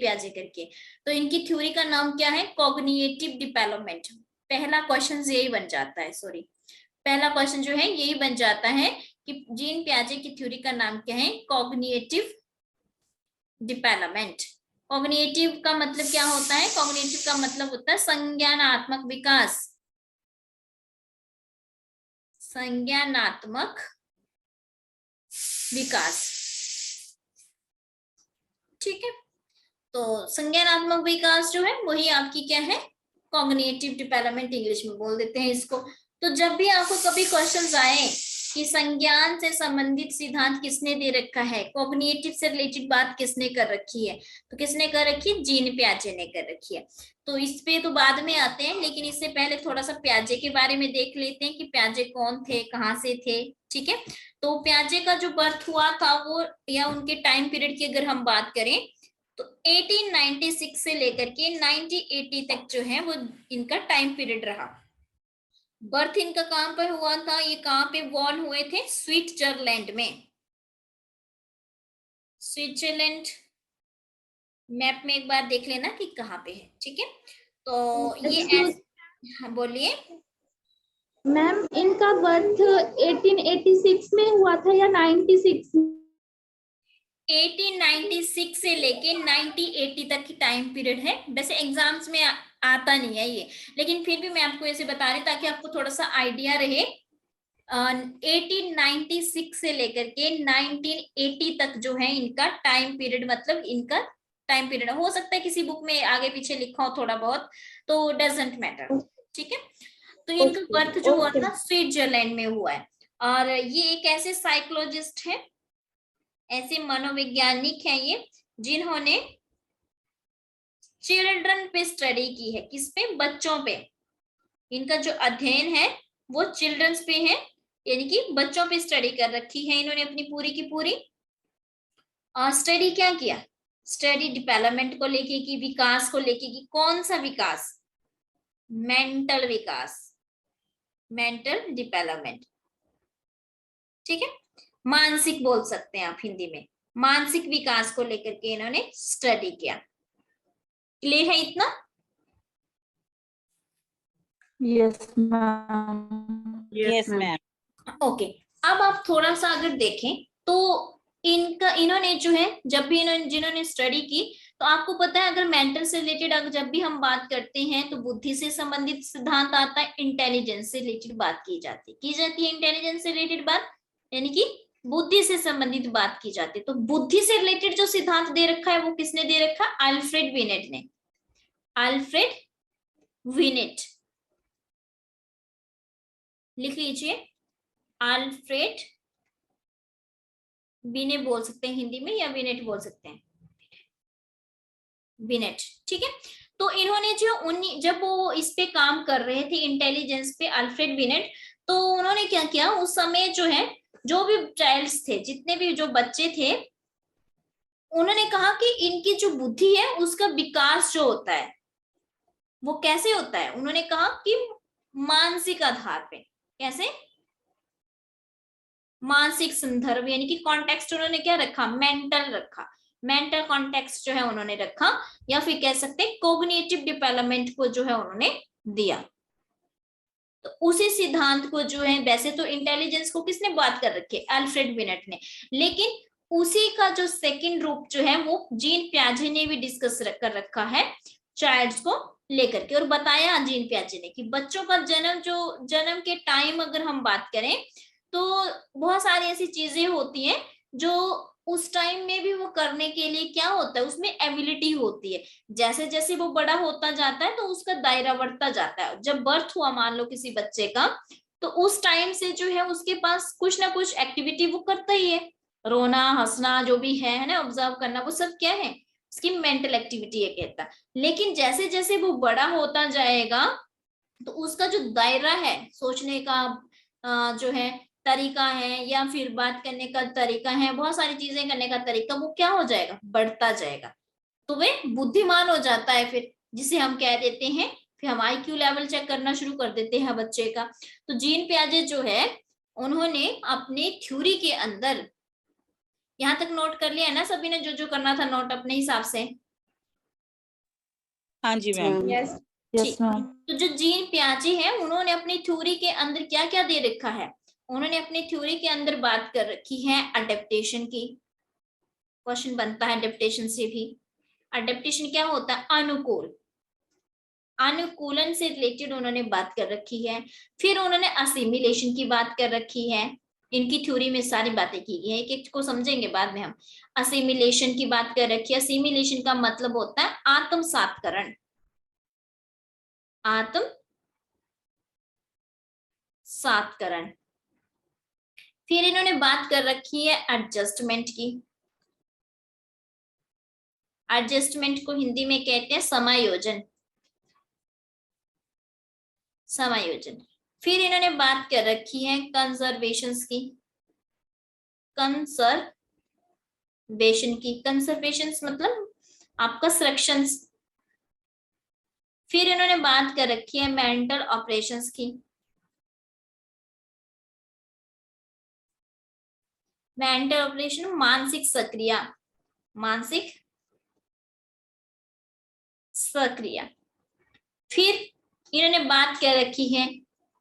पियाजे करके। तो इनकी थ्योरी का नाम क्या है? Cognitive development. पहला क्वेश्चन यही बन जाता है, सॉरी, पहला क्वेश्चन जो है यही बन जाता है कि जीन पियाजे की थ्योरी का नाम क्या है? Cognitive development. कॉग्निटिव का मतलब क्या होता है? कॉग्निटिव का मतलब होता है संज्ञानात्मक विकास। संज्ञानात्मक विकास, ठीक है। तो संज्ञानात्मक विकास जो है वही आपकी क्या है? कॉग्निटिव डेवलपमेंट, इंग्लिश में बोल देते हैं इसको। तो जब भी आपको कभी क्वेश्चंस आए कि संज्ञान से संबंधित सिद्धांत किसने दे रखा है, कॉग्निटिव से रिलेटेड बात किसने कर रखी है, तो किसने कर रखी है? जीन पियाजे ने कर रखी है। तो इस पे तो बाद में आते हैं, लेकिन इससे पहले थोड़ा सा पियाजे के बारे में देख लेते हैं कि पियाजे कौन थे, कहाँ से थे, ठीक है। तो पियाजे का जो बर्थ हुआ था वो, या उनके टाइम पीरियड की अगर हम बात करें तो 1896 से लेकर के 1980 तक जो है वो इनका टाइम पीरियड रहा। बर्थ इनका कहां पर हुआ था? ये कहां पे बॉर्न हुए थे? स्विट्जरलैंड में। स्विट्जरलैंड मैप में एक बार देख लेना कि कहाँ पे है, ठीक है। तो ये हाँ, बोलिए मैम, इनका बर्थ 1886 में हुआ था या 96 में? 1896 से लेके 1980 तक की टाइम पीरियड है। वैसे एग्जाम्स में आता नहीं है ये, लेकिन फिर भी मैं आपको ऐसे बता रही ताकि आपको थोड़ा सा आइडिया रहे। 1896 से लेकर के 1980 तक जो है इनका टाइम पीरियड, मतलब इनका टाइम पीरियड हो सकता है किसी बुक में आगे पीछे लिखा हो थोड़ा बहुत, तो डजेंट मैटर, ठीक है। तो इनका बर्थ जो हुआ था स्विट्जरलैंड में हुआ है। और ये एक ऐसे साइकोलॉजिस्ट है, ऐसे मनोवैज्ञानिक हैं ये, जिन्होंने चिल्ड्रन पे स्टडी की है। किस पे? बच्चों पे। इनका जो अध्ययन है वो चिल्ड्रंस पे है, यानी कि बच्चों पे स्टडी कर रखी है इन्होंने अपनी पूरी की पूरी। और स्टडी क्या किया? स्टडी डेवलपमेंट को लेके की, विकास को लेके की। कौन सा विकास? मेंटल विकास, मेंटल डेवलपमेंट, ठीक है। मानसिक बोल सकते हैं आप हिंदी में, मानसिक विकास को लेकर के इन्होंने स्टडी किया। क्लियर है इतना? Yes ma'am. Yes ma'am. Okay. अब आप थोड़ा सा अगर देखें तो इन्होंने जो है, जब भी जिन्होंने स्टडी की, तो आपको पता है अगर मेंटल से रिलेटेड अगर जब भी हम बात करते हैं तो बुद्धि से संबंधित सिद्धांत आता है, इंटेलिजेंस से रिलेटेड बात की जाती है इंटेलिजेंस से रिलेटेड बात, यानी कि बुद्धि से संबंधित बात की जाती है। तो बुद्धि से रिलेटेड जो सिद्धांत दे रखा है वो किसने दे रखा है? अल्फ्रेड बिनेट ने। अल्फ्रेड बिनेट, लिख लीजिए, अल्फ्रेड बिनेट बोल सकते हैं हिंदी में, या बिनेट बोल सकते हैं, बिनेट, ठीक है। तो इन्होंने जो जब वो इस पे काम कर रहे थे इंटेलिजेंस पे, अल्फ्रेड बिनेट, तो उन्होंने क्या किया उस समय जो है, जो भी चाइल्ड्स थे, जितने भी जो बच्चे थे, उन्होंने कहा कि इनकी जो बुद्धि है उसका विकास जो होता है वो कैसे होता है? उन्होंने कहा कि मानसिक आधार पे। कैसे? मानसिक संदर्भ, यानी कि कॉन्टेक्स्ट उन्होंने क्या रखा? मेंटल रखा। मेंटल कॉन्टेक्स्ट जो है उन्होंने रखा, या फिर कह सकते हैं कोग्निटिव डेवलपमेंट को जो है उन्होंने दिया। तो उसी सिद्धांत को जो है, वैसे तो इंटेलिजेंस को किसने बात कर रखी है? अल्फ्रेड बिनेट ने, लेकिन उसी का जो सेकंड रूप जो है वो जीन पियाजे ने भी डिस्कस कर रखा है चाइल्ड्स को लेकर के। और बताया जीन पियाजे ने कि बच्चों का जन्म के टाइम अगर हम बात करें तो बहुत सारी ऐसी चीजें होती हैं जो उस टाइम में भी वो करने के लिए क्या होता है, उसमें एबिलिटी होती है। जैसे जैसे वो बड़ा होता जाता है तो उसका दायरा बढ़ता जाता है। जब बर्थ हुआ मान लो किसी बच्चे का, तो उस टाइम से जो है उसके पास कुछ ना कुछ एक्टिविटी वो करता ही है, रोना हंसना जो भी है ना, ऑब्जर्व करना, वो सब क्या है? उसकी मेंटल एक्टिविटी है कहता। लेकिन जैसे जैसे वो बड़ा होता जाएगा तो उसका जो दायरा है, सोचने का जो है तरीका है, या फिर बात करने का तरीका है, बहुत सारी चीजें करने का तरीका, वो क्या हो जाएगा? बढ़ता जाएगा। तो वे बुद्धिमान हो जाता है फिर, जिसे हम कह देते हैं, फिर हम आईक्यू लेवल चेक करना शुरू कर देते हैं बच्चे का। तो जीन पियाजे जो है उन्होंने अपने थ्योरी के अंदर, यहां तक नोट कर लिया है ना सभी ने? जो जो करना था नोट अपने हिसाब से, हाँ जी मैम। यस। ठीक। तो जो जीन पियाजे हैं उन्होंने अपनी थ्योरी के अंदर क्या क्या दे रखा है, उन्होंने अपनी थ्योरी के अंदर बात कर रखी है अडेप्टेशन की। क्वेश्चन बनता है अडेप्टेशन से भी। अडेप्टेशन क्या होता है, अनुकूल, अनुकूलन से रिलेटेड उन्होंने बात कर रखी है। फिर उन्होंने असिमिलेशन की बात कर रखी है। इनकी थ्योरी में सारी बातें की गई है, एक एक को समझेंगे बाद में हम। असिमिलेशन की बात कर रखी है। असिमिलेशन का मतलब होता है आत्मसातकरण, आत्मसातकरण। फिर इन्होंने बात कर रखी है एडजस्टमेंट की। एडजस्टमेंट को हिंदी में कहते हैं समायोजन, समायोजन। फिर इन्होंने बात कर रखी है कंजर्वेशंस की, कंजर्वेशन की, कंजर्वेशंस मतलब आपका संरक्षण। फिर इन्होंने बात कर रखी है मेंटल ऑपरेशंस की, मेंटल ऑपरेशन मानसिक सक्रिया, मानसिक सक्रिया। फिर इन्होंने बात कर रखी है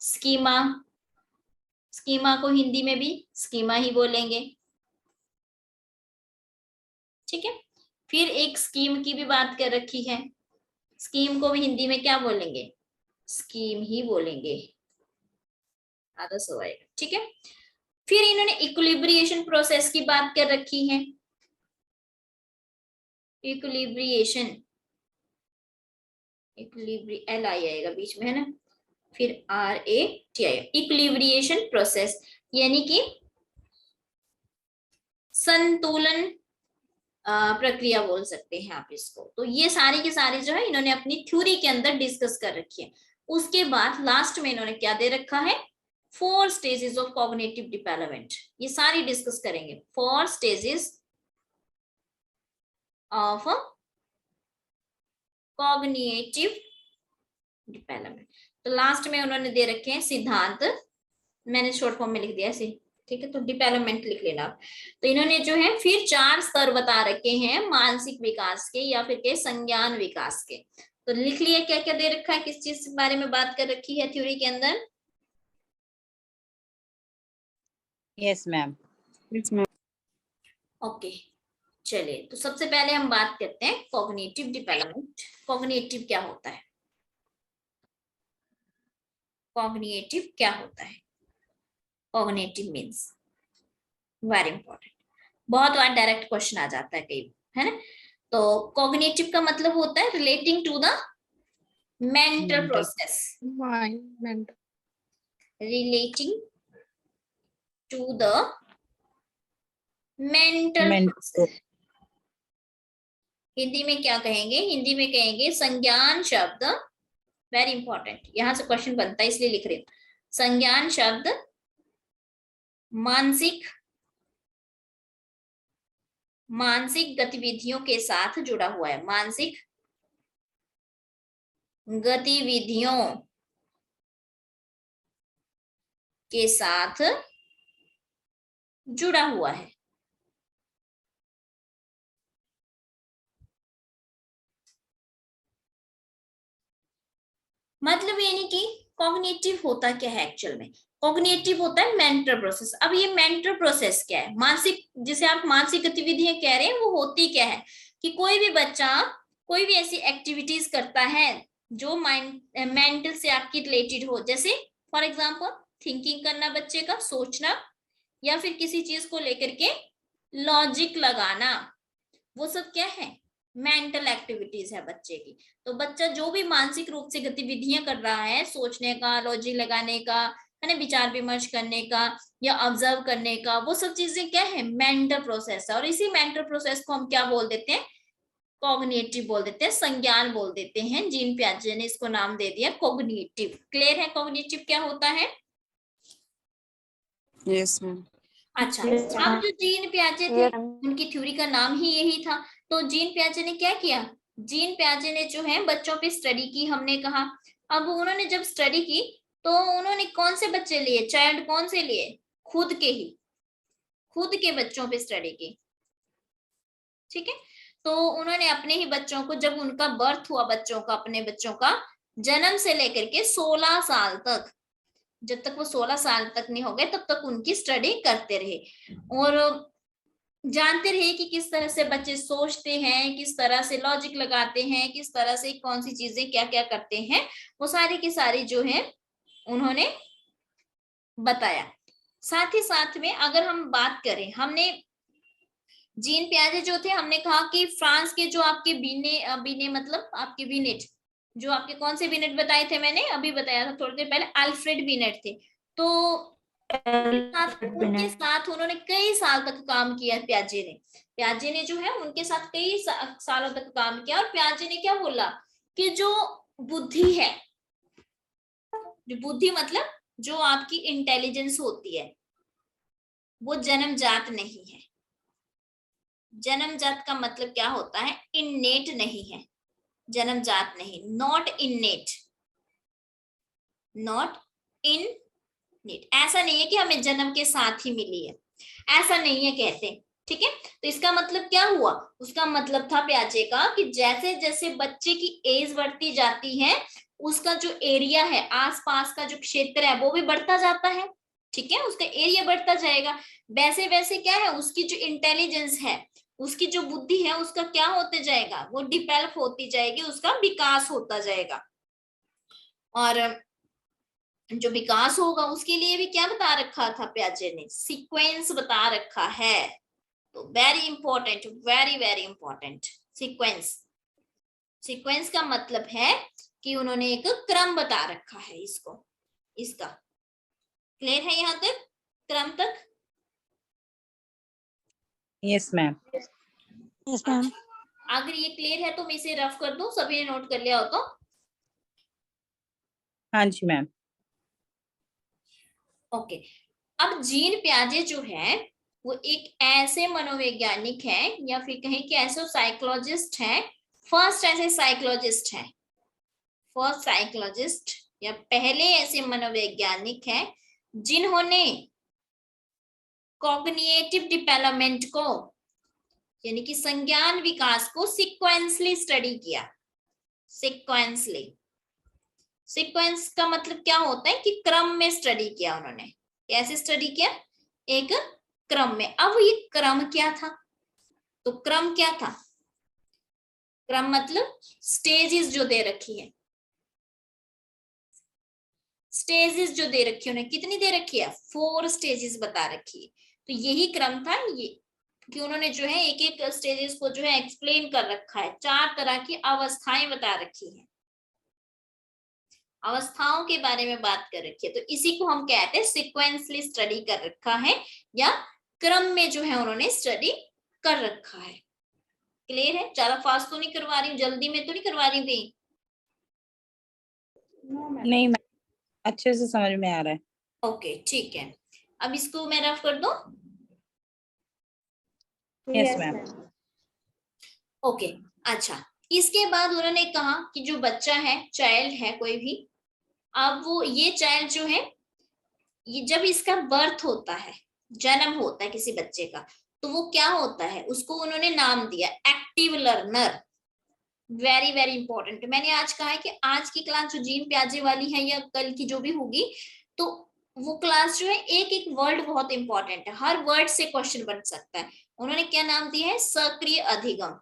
स्कीमा, स्कीमा को हिंदी में भी स्कीमा ही बोलेंगे, ठीक है। फिर एक स्कीम की भी बात कर रखी है, स्कीम को भी हिंदी में क्या बोलेंगे, स्कीम ही बोलेंगे, आधा सो आएगा, ठीक है। फिर इन्होंने इक्विलिब्रिएशन प्रोसेस की बात कर रखी है, इक्विलिब्रिएशन, इक्विलिब्री एल आई आएगा बीच में है ना, फिर R A T I, equilibration process यानी कि संतुलन प्रक्रिया बोल सकते हैं आप इसको। तो ये सारी की सारी जो है इन्होंने अपनी थ्योरी के अंदर डिस्कस कर रखी है। उसके बाद लास्ट में इन्होंने क्या दे रखा है, 4 स्टेजेस ऑफ कॉग्निटिव डेवलपमेंट, ये सारी डिस्कस करेंगे। 4 स्टेजेस ऑफ कॉग्निटिव डेवलपमेंट। तो लास्ट में उन्होंने दे रखे हैं सिद्धांत, मैंने शॉर्ट फॉर्म में लिख दिया ऐसे, ठीक है, तो डेवलपमेंट लिख लेना आप। तो इन्होंने जो है फिर 4 स्तर बता रखे हैं मानसिक विकास के या फिर के संज्ञान विकास के। तो लिख लिया क्या क्या दे रखा है, किस चीज के बारे में बात कर रखी है थ्योरी के अंदर। Yes ma'am. ओके चलिए, तो सबसे पहले हम बात करते हैं कॉग्निटिव डेवलपमेंट। कॉग्निटिव क्या होता है, कॉग्निटिव क्या होता है, कॉग्निटिव मीन्स वेरी इंपॉर्टेंट, बहुत बार डायरेक्ट क्वेश्चन आ जाता है कई, है ना। तो कॉग्निटिव का मतलब होता है relating to the mental process, relating to the mental process. Hindi में क्या कहेंगे, हिंदी में कहेंगे संज्ञान शब्द, वेरी इंपॉर्टेंट, यहां से क्वेश्चन बनता है इसलिए लिख रहे हैं। संज्ञान शब्द मानसिक, मानसिक गतिविधियों के साथ जुड़ा हुआ है, मानसिक गतिविधियों के साथ जुड़ा हुआ है। मतलब यानी कि कॉग्निटिव होता क्या है एक्चुअल में, कॉग्निटिव होता है मेंटल प्रोसेस। अब ये मेंटल प्रोसेस क्या है, मानसिक, जिसे आप मानसिक गतिविधियां कह रहे हैं वो होती क्या है, कि कोई भी बच्चा कोई भी ऐसी एक्टिविटीज करता है जो माइंड मेंटल से आपकी रिलेटेड हो, जैसे फॉर एग्जांपल थिंकिंग करना, बच्चे का सोचना, या फिर किसी चीज को लेकर के लॉजिक लगाना, वो सब क्या है, मेंटल एक्टिविटीज है बच्चे की। तो बच्चा जो भी मानसिक रूप से गतिविधियां कर रहा है, सोचने का, लॉजिक लगाने का, है ना, विचार विमर्श करने का या ऑब्जर्व करने का, वो सब चीजें क्या है, मेंटल प्रोसेस है। और इसी मेंटल प्रोसेस को हम क्या बोल देते हैं, कॉग्निटिव बोल देते हैं, संज्ञान बोल देते हैं। जीन पियाजे ने इसको नाम दे दिया कॉग्निटिव। क्लियर है कॉग्निटिव क्या होता है। Yes ma'am. अच्छा, अब जो जीन पियाजे थे उनकी थ्योरी का नाम ही यही था। तो जीन पियाजे ने क्या किया, जीन पियाजे ने जो है बच्चों पे स्टडी की, हमने कहा। अब उन्होंने जब स्टडी की तो उन्होंने कौन से बच्चे लिए, चाइल्ड कौन से लिए, खुद के ही, खुद के बच्चों पे स्टडी की, ठीक है। तो उन्होंने अपने ही बच्चों को, जब उनका बर्थ हुआ बच्चों का, अपने बच्चों का जन्म से लेकर के 16 साल तक, जब तक वो 16 साल तक नहीं हो गए तब तक उनकी स्टडी करते रहे और जानते रहे कि किस तरह से बच्चे सोचते हैं, किस तरह से लॉजिक लगाते हैं, किस तरह से कौन सी चीजें क्या क्या करते हैं, वो सारी की सारी जो है उन्होंने बताया। साथ ही साथ में अगर हम बात करें, हमने जीन पियाजे जो थे, हमने कहा कि फ्रांस के जो आपके बीने बीने मतलब आपके बीनेट, जो आपके कौन से बीनेट बताए थे, मैंने अभी बताया था थोड़ी देर पहले, अल्फ्रेड बीनेट थे। तो उनके साथ उन्होंने कई साल तक काम किया। प्याजे ने जो है उनके साथ कई सालों तक काम किया और प्याजे ने क्या बोला कि जो बुद्धि है, जो बुद्धि मतलब जो आपकी इंटेलिजेंस होती है, वो जन्मजात नहीं है। जन्मजात का मतलब क्या होता है? इन्नेट नहीं है, जन्मजात नहीं, नॉट इन्नेट, नॉट इननेट। ऐसा नहीं है कि हमें जन्म के साथ ही मिली है, ऐसा नहीं है कहते, ठीक है। तो इसका मतलब क्या हुआ? उसका मतलब था प्याजे का कि जैसे जैसे बच्चे की एज बढ़ती जाती है, उसका जो एरिया है, आसपास का जो क्षेत्र है, वो भी बढ़ता जाता है, ठीक है, उसका एरिया बढ़ता जाएगा। वैसे वैसे क्या है, उसकी जो इंटेलिजेंस है, उसकी जो बुद्धि है, उसका क्या होते जाएगा? वो डिवेलप होती जाएगी, उसका विकास होता जाएगा। और जो विकास होगा उसके लिए भी क्या बता रखा था प्याजे ने? सीक्वेंस बता रखा है। तो very important, very very important, sequence. Sequence का मतलब है कि उन्होंने एक क्रम बता रखा है इसको, इसका। क्लियर है यहां तक, क्रम तक? Yes ma'am. Yes ma'am. अगर ये क्लियर है तो मैं इसे रफ कर दूं, सभी ने नोट कर लिया हो तो? हाँ जी मैम। ओके। अब जीन पियाजे जो है वो एक ऐसे मनोवैज्ञानिक है, या फिर कहें कि ऐसे साइकोलॉजिस्ट है, फर्स्ट ऐसे साइकोलॉजिस्ट है, फर्स्ट साइकोलॉजिस्ट या पहले ऐसे मनोवैज्ञानिक हैं जिन्होंने कॉग्निटिव डेवलपमेंट को, यानी कि संज्ञान विकास को सीक्वेंसली स्टडी किया। सीक्वेंसली, सीक्वेंस का मतलब क्या होता है कि क्रम में स्टडी किया उन्होंने। कैसे स्टडी किया? एक क्रम में। अब ये क्रम क्या था? तो क्रम क्या था? क्रम मतलब स्टेजेस जो दे रखी है, स्टेजेस जो दे रखी है उन्हें, कितनी दे रखी है? 4 स्टेजेस बता रखी है। तो यही क्रम था ये, कि उन्होंने जो है एक एक स्टेजेस को जो है एक्सप्लेन कर रखा है। 4 तरह की अवस्थाएं बता रखी है, अवस्थाओं के बारे में बात कर रखी है। तो इसी को हम कहते हैं सिक्वेंसली स्टडी कर रखा है, या क्रम में जो है उन्होंने स्टडी कर रखा है। क्लियर है? ज्यादा फास्ट तो नहीं करवा रही हूँ, जल्दी में तो नहीं करवा रही थी? नहीं मैम, अच्छे से समझ में आ रहा है। ओके ठीक है। अब इसको मैं रफ कर दूं? Yes ma'am. ओके अच्छा। इसके बाद उन्होंने कहा कि जो बच्चा है, चाइल्ड है कोई भी, अब वो ये चाइल्ड जो है, ये जब इसका बर्थ होता है, जन्म होता है किसी बच्चे का, तो वो क्या होता है? उसको उन्होंने नाम दिया active learner. Very very important. मैंने आज कहा है कि आज की क्लास जो जीन प्याजे वाली है या कल की जो भी होगी, तो वो क्लास जो है एक एक वर्ड बहुत इंपॉर्टेंट है, हर वर्ड से क्वेश्चन बन सकता है। उन्होंने क्या नाम दिया है? सक्रिय अधिगम।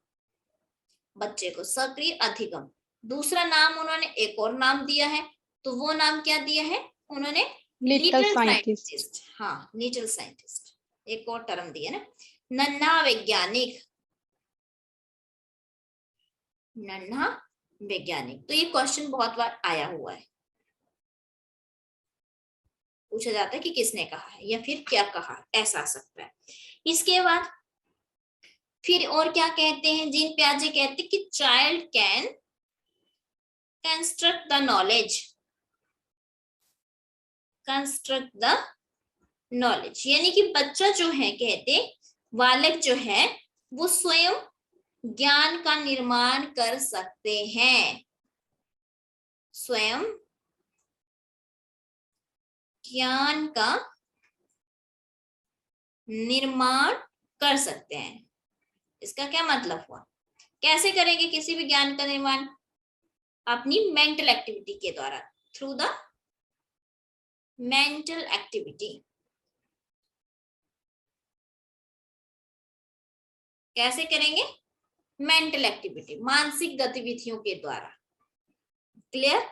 बच्चे को सक्रिय अधिगम। दूसरा नाम उन्होंने एक और नाम दिया है, तो वो नाम क्या दिया है उन्होंने? Little little scientist. साइंटिस्ट। हाँ, लिटिल साइंटिस्ट, एक और टर्म दिया ना, नन्हा वैज्ञानिक, नन्हा वैज्ञानिक। तो ये क्वेश्चन बहुत बार आया हुआ है, पूछा जाता है कि किसने कहा है या फिर क्या कहा, ऐसा आ सकता है। इसके बाद फिर और क्या कहते हैं? जीन प्याजे कहते हैं कि child can construct the knowledge, construct the knowledge, यानी कि बच्चा जो है, कहते बालक जो है वो स्वयं ज्ञान का निर्माण कर सकते हैं, स्वयं ज्ञान का निर्माण कर सकते हैं। इसका क्या मतलब हुआ? कैसे करेंगे किसी भी ज्ञान का निर्माण? अपनी मेंटल एक्टिविटी के द्वारा, थ्रू द मेंटल एक्टिविटी। कैसे करेंगे? मेंटल एक्टिविटी, मानसिक गतिविधियों के द्वारा। क्लियर?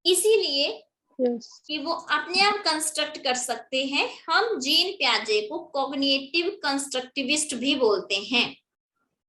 इसीलिए Yes. कि वो अपने आप कंस्ट्रक्ट कर सकते हैं। हम जीन पियाजे को कॉग्निटिव कंस्ट्रक्टिविस्ट भी बोलते हैं।